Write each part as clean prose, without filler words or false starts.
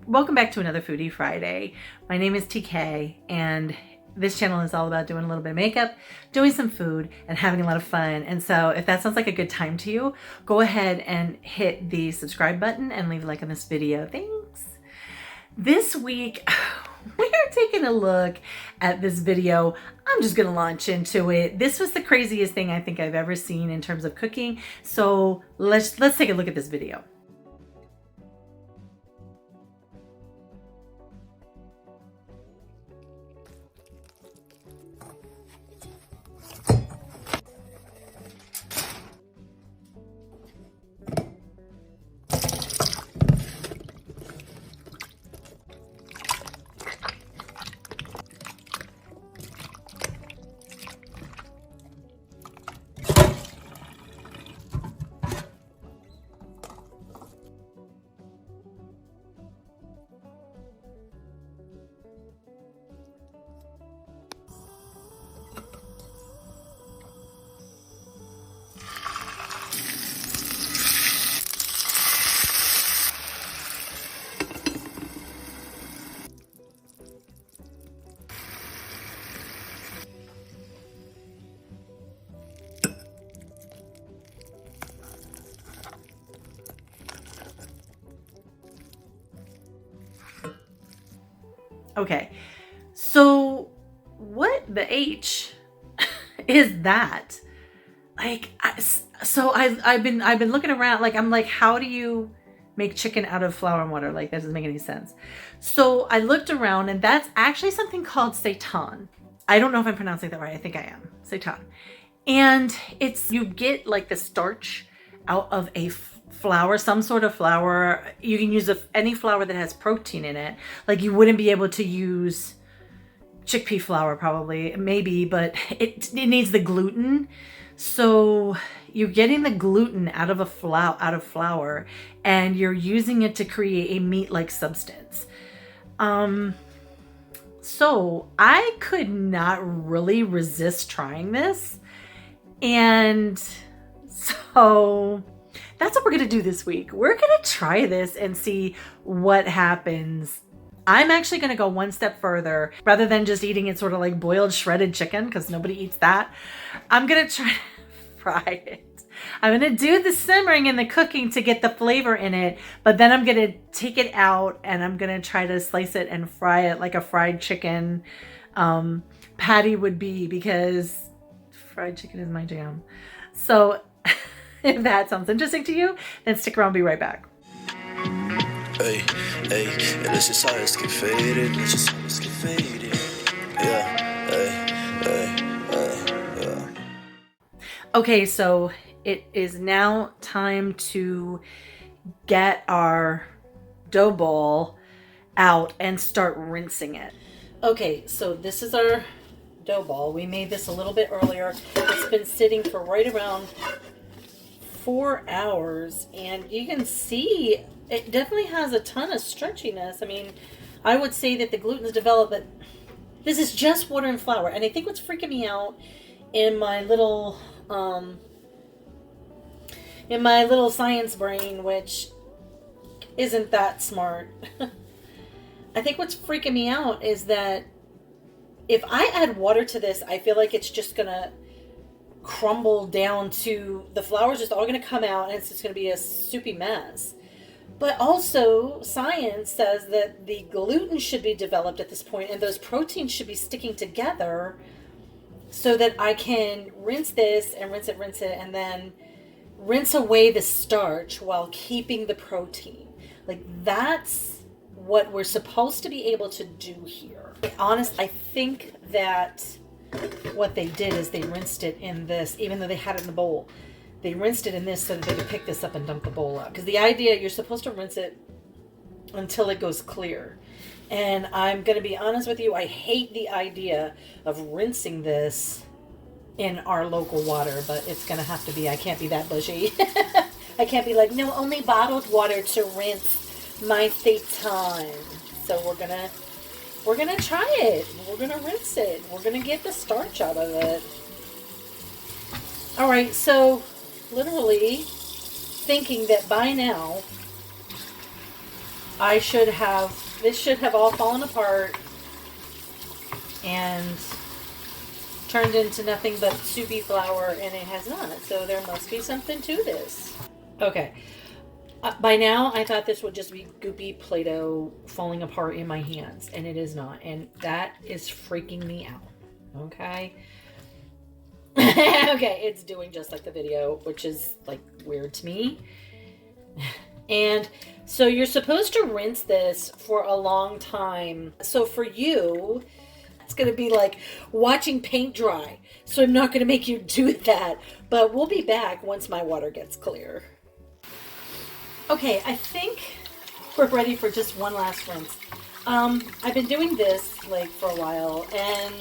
Welcome back to another Foodie Friday. My name is TK and this channel is all about doing a little bit of makeup, doing some food, and having a lot of fun. And so if that sounds like a good time to you, go ahead and hit the subscribe button and leave a like on this video. Thanks. This week, we're taking a look at this video. I'm just gonna launch into it. This was the craziest thing I think I've ever seen in terms of cooking. So let's take a look at this video. Okay, so what the H is that? Like, I've been looking around. Like, I'm like, how do you make chicken out of flour and water? Like, that doesn't make any sense. So I looked around, and that's actually something called seitan. I don't know if I'm pronouncing that right. I think I am. Seitan, and it's you get like the starch out of a flour, some sort of flour. You can use any flour that has protein in it. Like, you wouldn't be able to use chickpea flour, probably, maybe, but it needs the gluten. So you're getting the gluten out of flour, and you're using it to create a meat-like substance. So I could not really resist trying this, and so that's what we're going to do this week. We're going to try this and see what happens. I'm actually going to go one step further. Rather than just eating it sort of like boiled shredded chicken, because nobody eats that, I'm going to try to fry it. I'm going to do the simmering and the cooking to get the flavor in it, but then I'm going to take it out and I'm going to try to slice it and fry it like a fried chicken patty would be, because fried chicken is my jam. So if that sounds interesting to you, then stick around, be right back. Hey, let's just how it's get faded. Yeah. Okay, so it is now time to get our dough ball out and start rinsing it. Okay, so this is our dough ball. We made this a little bit earlier. It's been sitting for right around 4 hours, and you can see it definitely has a ton of stretchiness. I mean, I would say that the gluten is developed, but this is just water and flour. And I think what's freaking me out in my little science brain, which isn't that smart, I think what's freaking me out is that if I add water to this, I feel like it's just gonna crumble down to the flour's just all going to come out, and it's just going to be a soupy mess. But also, science says that the gluten should be developed at this point, and those proteins should be sticking together so that I can rinse this and rinse it, and then rinse away the starch while keeping the protein. Like, that's what we're supposed to be able to do here. To be honest, I think that what they did is they rinsed it in this, even though they had it in the bowl. They rinsed it in this so that they could pick this up and dump the bowl out. Because the idea, you're supposed to rinse it until it goes clear. And I'm going to be honest with you, I hate the idea of rinsing this in our local water, but it's going to have to be. I can't be that bushy. I can't be like, no, only bottled water to rinse my seitan. So we're gonna try it. We're gonna rinse it. We're gonna get the starch out of it. All right, so literally thinking that by now this should have all fallen apart and turned into nothing but soupy flour, and it has not. So there must be something to this. Okay. By now, I thought this would just be goopy Play-Doh falling apart in my hands, and it is not. And that is freaking me out. Okay. Okay, it's doing just like the video, which is like weird to me. And so you're supposed to rinse this for a long time. So for you, it's going to be like watching paint dry. So I'm not going to make you do that, but we'll be back once my water gets clear. Okay, I think we're ready for just one last rinse. I've been doing this like for a while, and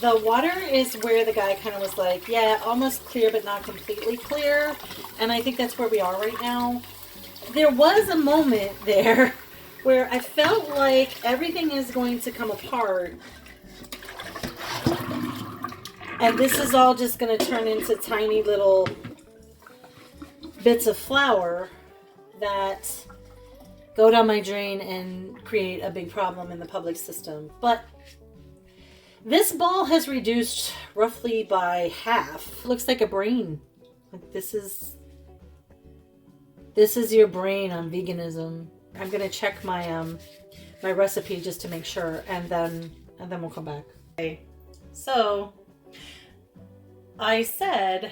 the water is where the guy kind of was like, yeah, almost clear, but not completely clear. And I think that's where we are right now. There was a moment there where I felt like everything is going to come apart. And this is all just going to turn into tiny little bits of flour that go down my drain and create a big problem in the public system. But this ball has reduced roughly by half. It looks like a brain. Like this is your brain on veganism. I'm gonna check my my recipe just to make sure, and then we'll come back. Okay. So I said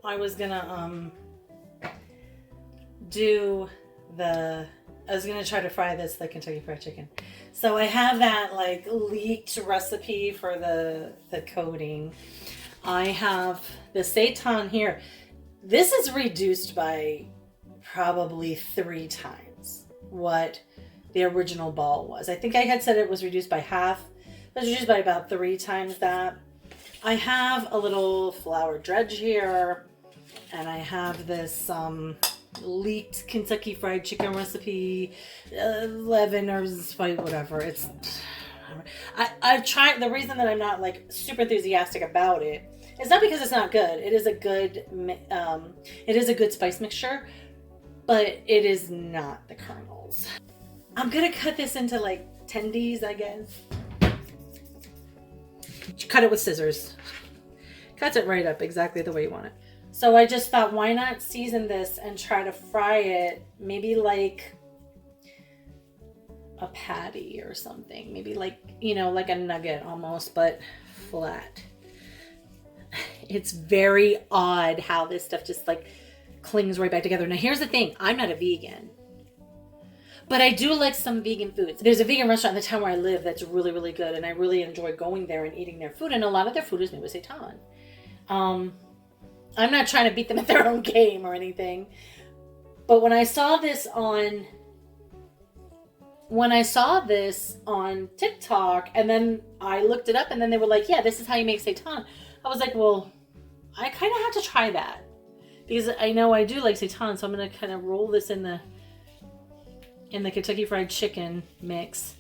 I was gonna I was gonna try to fry this like Kentucky Fried Chicken. So I have that like leaked recipe for the coating. I have the seitan here. This is reduced by probably 3 times what the original ball was. I think I had said it was reduced by half. It was reduced by about 3 times that. I have a little flour dredge here, and I have this leaked Kentucky Fried Chicken recipe, leaven or whatever. It's I've tried. The reason that I'm not like super enthusiastic about it is not because it's not good. It is a good spice mixture, but it is not the kernels. I'm gonna cut this into like tendies, I guess. Cut it with scissors. Cuts it right up exactly the way you want it. So I just thought, why not season this and try to fry it maybe like a patty or something. Maybe like, you know, like a nugget almost, but flat. It's very odd how this stuff just like clings right back together. Now here's the thing, I'm not a vegan, but I do like some vegan foods. There's a vegan restaurant in the town where I live that's really, really good, and I really enjoy going there and eating their food, and a lot of their food is made with seitan. I'm not trying to beat them at their own game or anything, but when I saw this on TikTok, and then I looked it up, and then they were like, yeah, this is how you make seitan. I was like, well, I kind of have to try that because I know I do like seitan, so I'm going to kind of roll this in the Kentucky Fried Chicken mix.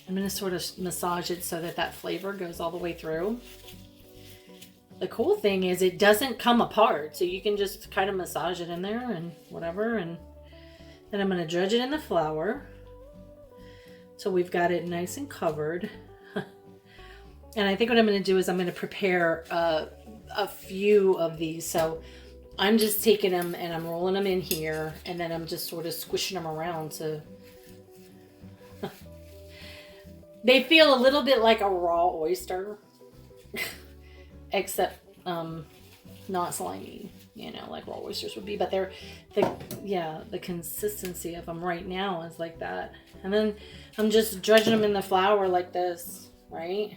I'm going to sort of massage it so that flavor goes all the way through. The cool thing is it doesn't come apart, so you can just kind of massage it in there and whatever, and then I'm going to dredge it in the flour so we've got it nice and covered. And I think what I'm going to do is I'm going to prepare a few of these. So I'm just taking them and I'm rolling them in here, and then I'm just sort of squishing them around to they feel a little bit like a raw oyster. Except not slimy, you know, like raw oysters would be, but the consistency of them right now is like that. And then I'm just dredging them in the flour like this, right?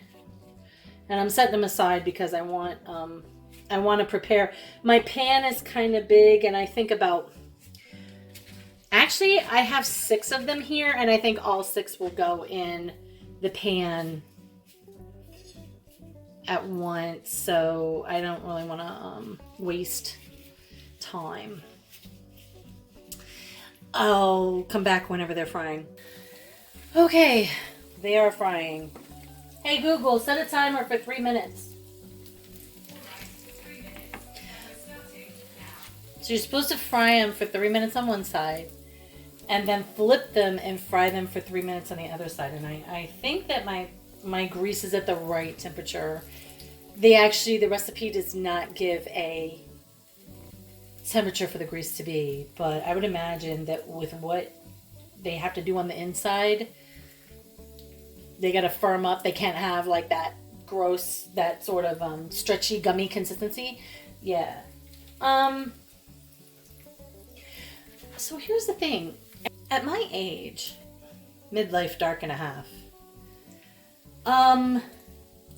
And I'm setting them aside because I want to prepare. My pan is kind of big, and I think actually I have 6 of them here, and I think all 6 will go in the pan at once, so I don't really want to waste time. I'll come back whenever they're frying. Okay, they are frying. Hey Google, set a timer for 3 minutes. So you're supposed to fry them for 3 minutes on one side, and then flip them and fry them for 3 minutes on the other side. And I think that my grease is at the right temperature. The recipe does not give a temperature for the grease to be, but I would imagine that with what they have to do on the inside, they got to firm up. They can't have like that gross, that sort of stretchy, gummy consistency. Yeah. So here's the thing. At my age, midlife dark and a half,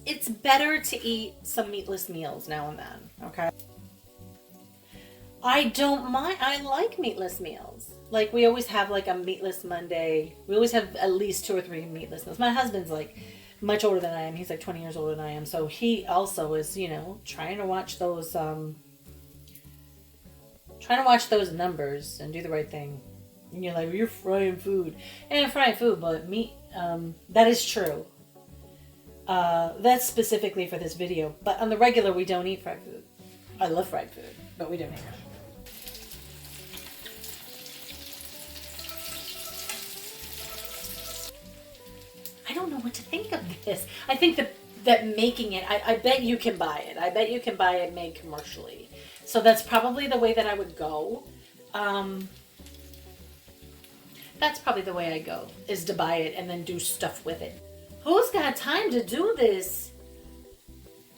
it's better to eat some meatless meals now and then, okay? I don't mind. I like meatless meals. Like, we always have like a meatless Monday. We always have at least 2 or 3 meatless meals. My husband's like much older than I am. He's like 20 years older than I am. So he also is, you know, trying to watch those numbers and do the right thing. And you're like, you're frying food. And frying food, but meat, that is true. That's specifically for this video. But on the regular, we don't eat fried food. I love fried food, but we don't eat it. I don't know what to think of this. I think that making it, I bet you can buy it. I bet you can buy it made commercially. So that's probably the way that I would go. That's probably the way I go, is to buy it and then do stuff with it. Who's got time to do this?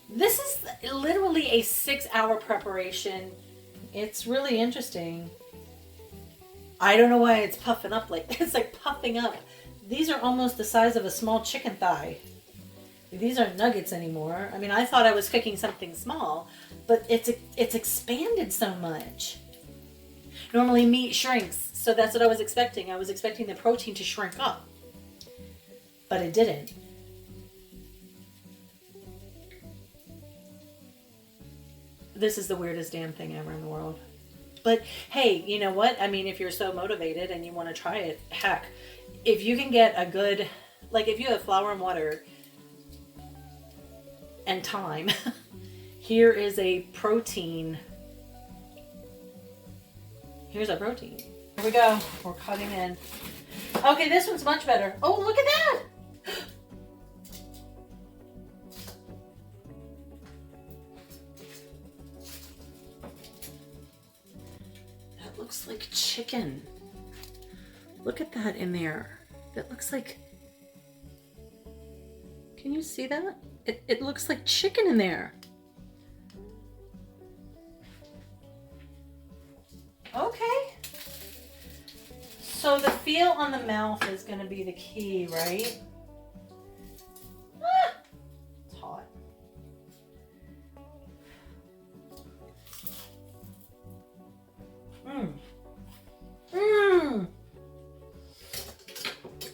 This is literally a 6-hour preparation. It's really interesting. I don't know why it's puffing up like this. It's like puffing up. These are almost the size of a small chicken thigh. These aren't nuggets anymore. I mean, I thought I was cooking something small, but it's expanded so much. Normally meat shrinks, so that's what I was expecting. I was expecting the protein to shrink up, but it didn't. This is the weirdest damn thing ever in the world. But hey, you know what? I mean, if you're so motivated and you want to try it, heck, if you can get a good, like if you have flour and water and thyme, here is a protein. Here's a protein. Here we go. We're cutting in. Okay, this one's much better. Oh, look at that. That looks like chicken. Look at that in there. That looks like, can you see that? It looks like chicken in there. Okay. So the feel on the mouth is going to be the key, right? Ah, it's hot.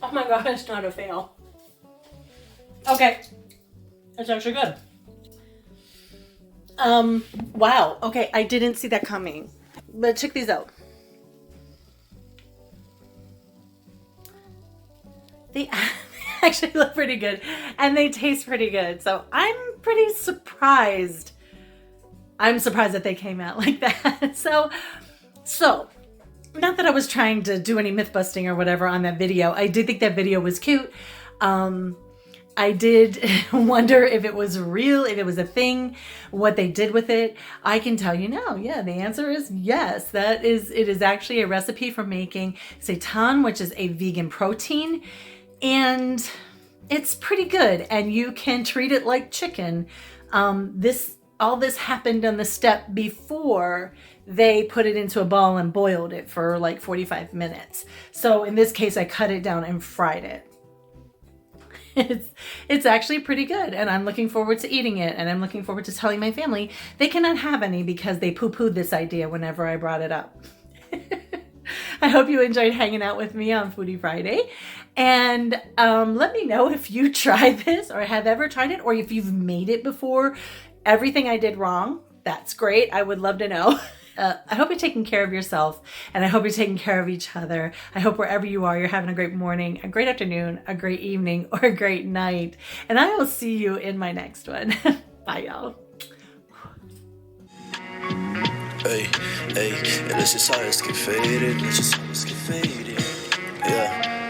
Oh my god, it's not a fail. Okay. It's actually good. Wow. Okay, I didn't see that coming. But check these out. They actually look pretty good and they taste pretty good. So I'm pretty surprised. I'm surprised that they came out like that. So not that I was trying to do any myth busting or whatever on that video. I did think that video was cute. I did wonder if it was real, if it was a thing, what they did with it. I can tell you now, yeah, the answer is yes. It is actually a recipe for making seitan, which is a vegan protein, and it's pretty good. And you can treat it like chicken. All this happened on the step before they put it into a ball and boiled it for like 45 minutes. So in this case, I cut it down and fried it. It's actually pretty good, and I'm looking forward to eating it, and I'm looking forward to telling my family they cannot have any because they poo-pooed this idea whenever I brought it up. I hope you enjoyed hanging out with me on Foodie Friday, and let me know if you tried this or have ever tried it, or if you've made it before. Everything I did wrong, that's great. I would love to know. I hope you're taking care of yourself, and I hope you're taking care of each other. I hope wherever you are, you're having a great morning, a great afternoon, a great evening, or a great night. And I will see you in my next one. Bye, y'all. Ey, ey, eller så ska fade it, eller så ska fade it. yeah.